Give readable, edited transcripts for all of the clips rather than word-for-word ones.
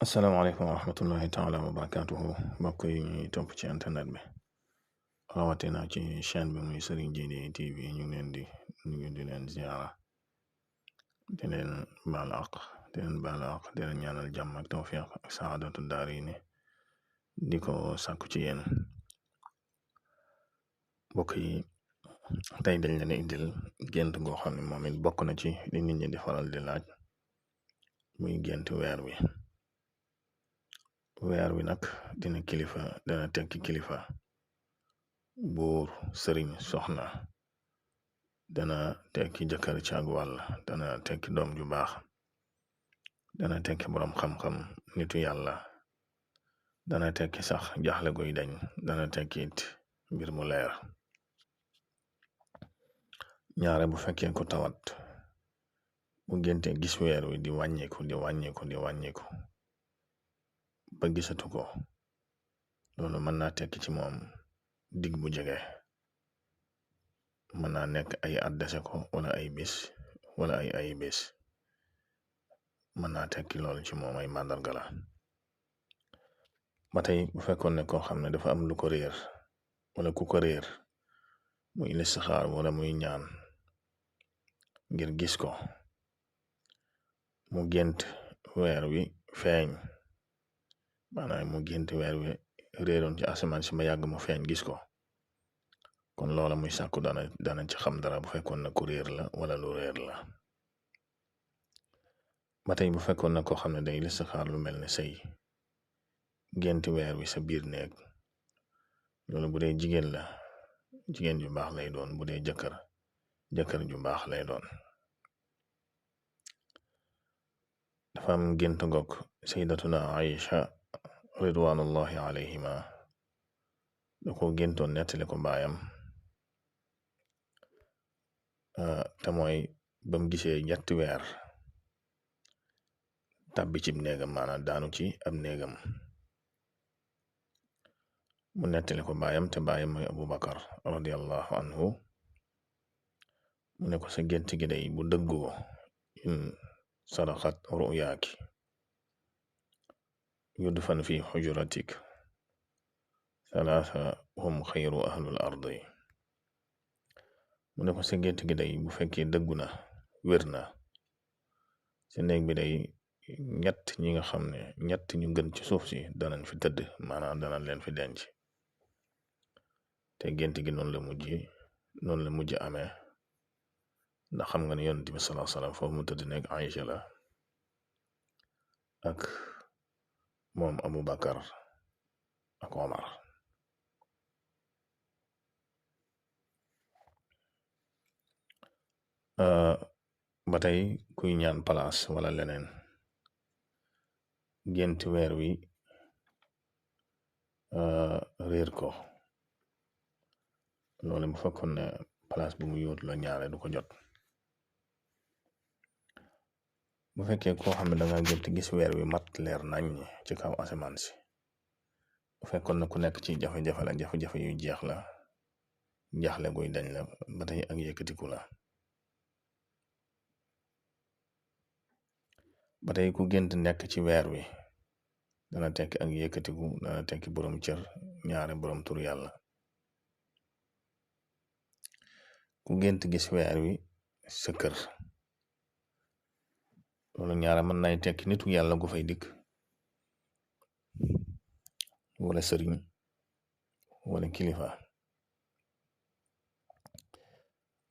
asalaamaaleykum wa rahmatullahi taala wa barakaatuhu mbokk yi ñuy topp ci internet bi rawatina ci chaîne bi muy Serigne Djily TV ñu ngi leen di nuyu di leen ziara di leen baal àq di leen ñaanal jàmm ak tawfiq ak saadatu daarayni di ko sàkku ci yéen mbokk yi tey dañ leen indil gént goo xam ne moom it bokk na ci li nit ñi di faral di laaj muy gént weer wi nag dana tekki kilifa buur sëriñ soxna dana tekki jëkkër ci ak wàll dana tekki doom ju baax dana tekki boroom xam-xam nitu yàlla dana tekki sax jaxle guy dañ dana tekki it mbir mu leer ñaare bu fekkee ko tawat bu génte gis weer wi di wàññeeku ba gisatu ko loolu mën naa tekki ci moom dig bu jege mën naa nekk ay at dese ko wala ay bis mën naa tekki loolu ci moom ay màndarga la ba tey bu fekkoon ne koo xam ne dafa am lu ko réer wala ku ko réer muy listixaar wala muy ñaan ngir gis ko mu gént weer wi feeñ maanaam mu gént weer wi réeroon ci asamaan si ma yàgg mu feeñ gis ko kon loola muy sàkku dana ci xam dara bu fekkoon na ku réer la wala lu réer la ba tey bu fekkoon na koo xam ne day listixaar lu mel ne sëy gént weer wi sa biir néeg loolu bu dee jigéen la jigéen ju baax lay doon bu dee jëkkër ju baax lay doon dafa am gént goog sayyidatuna Aïcha ridwanullahi alayhima da ko géntoon nettali ko baayam te mooy bam gisee ñetti weer tàbbi cib néegam maanaam daanu ci ab néegam mu nettali ko baayam te baayam mooy Abubakar radiallahu anhu mu ne ko sa gént gi day bu dëggoo in sadaxat ruyaaki yudfan fi xujuratik salaasa hum xayru ahlul ardi mu ne ko sa gént gi day bu fekkee dëggu na wér na sa néeg bi day ñett ñi nga xam ne ñett ñu gën ci suuf si danañ fi tëdd maanaam danañ leen fi denc te gént gi noonu la mujj amee ndax xam nga ne yonent bi sallallahu alayhi wasallam foofu mu tëdd nekk Aïcha la ak moom Abubakar ak Omar ba tey kuy ñaan palaas wala leneen gént weer wi réer ko loolu bu fekkoon ne palaas bu mu yóotu la ñaare du ko jot bu fekkee koo xam ne danga gént gis weer wi mat leer nañ ci kaw asamaan si bu fekkoon ne ku nekk ci jafe-jafe yu jeex la jaaxle guy dañ la ba tey ak yëkkatiku la ba tey ku gént nekk ci weer wi dana tekki ak yëkkatiku dana tekki borom cër ñaare borom tur yàlla ku gént gis weer wi sa kër loolu ñaare mën nay tekki nitu yàlla gu fay dikk wala sëriñ wala kilifa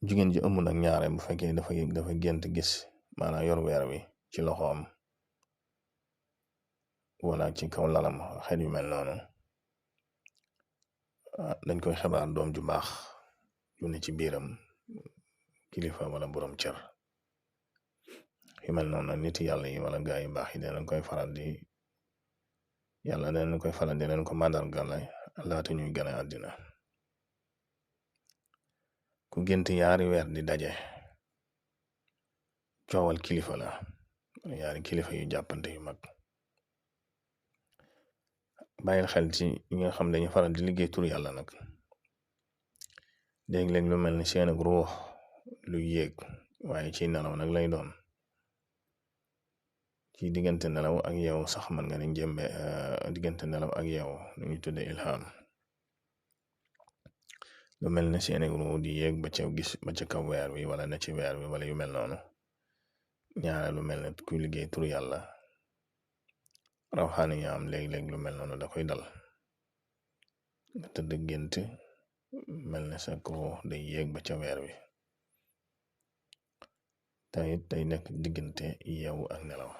jigéen ji ëmb nag ñaare bu fekkee dafa gént gis maanaam yor weer wi ci loxoom wala ci kaw lalam xeet yu mel noonu dañ koy xabaar doom ju baax yu ne ci biiram kilifa wala borom cër yu mel noonu nit yàlla yi wala gaa yu baax yi danañ koy faral di leen ko màndargal laata ñuy gane àddina ku gént yaari weer di daje coowal kilifa la yaari kilifa yu jàppante yu mag bàyyil xel ci ñi nga xam dañu faral di liggéey tur yàlla nag léeg-léeg lu mel ni seen ak ruux lu yéeg waaye ci nelaw nag lay doon ci diggante nelaw ak yeewu sax man nga ne njëmbe diggante nelaw ak yeewu lu ñu tudde ilham lu mel ne seeni ruu di yéeg ba ca kaw weer wi wala na ci weer wi wala yu mel noonu ñaare lu mel ne kuy liggéey turu yàlla rawxaani ya am léeg-léeg lu mel noonu da koy dal nga tëdd gént mel ne sa ruu day yéeg ba ca weer wi tayit day nekk diggante yeewu ak nelaw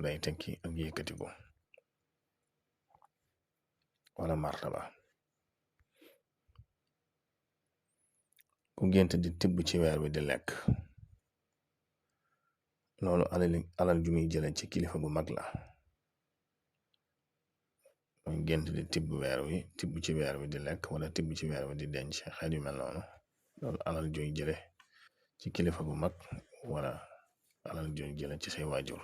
day tekki ak yëkkatiku wala martaba ku gént di tibb ci weer wi di lekk loolu alal ju muy jële ci kilifa gu mag la muy gént di tibb ci weer wi di lekk wala tibb ci weer wi di denc xeet yu mel noonu loolu alal jooy jële ci kilifa gu mag wala alal jooy jële ci say waajur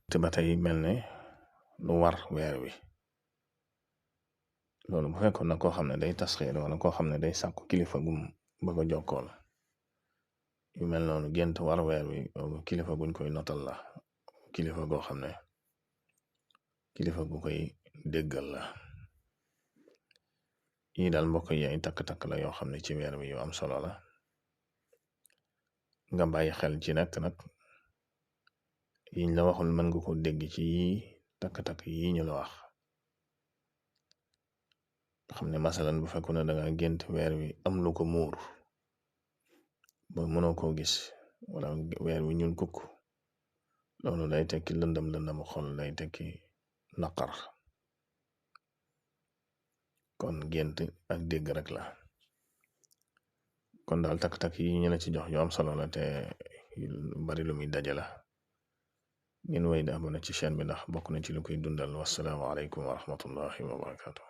te ba tey mel ne lu war weer wi loolu bu fekkoon na koo xam ne day tasxiir wala koo xam ne day sàkku kilifa gum bëgg a jokkool yu mel noonu gént war weer wi kilifa guñ koy notal la kilifa goo xam ne kilifa gu koy déggal la yii daal mbokk yi ay takk-takk la yoo xam ne ci weer wi yu am solo la nga bàyyi xel ci nag yiñ la waxul mën nga ko dégg ci yii takk-takk yi ñu la wax xam ne masalan bu fekkoon ne danga gént weer wi am lu ko muur ba mënoo koo gis wala weer wi ñun kukk loolu day tekki lëndam xol day tekki naqar kon gént ak dégg rek la kon daal takk-takk yi ñu la ci jox yu am solo la te bari lu muy daje la ngeen way di abonné ci chaîne bi ndax bokk na ci lu koy dundal wassalaamu aleykum wa rahmatullahi wa barakatuh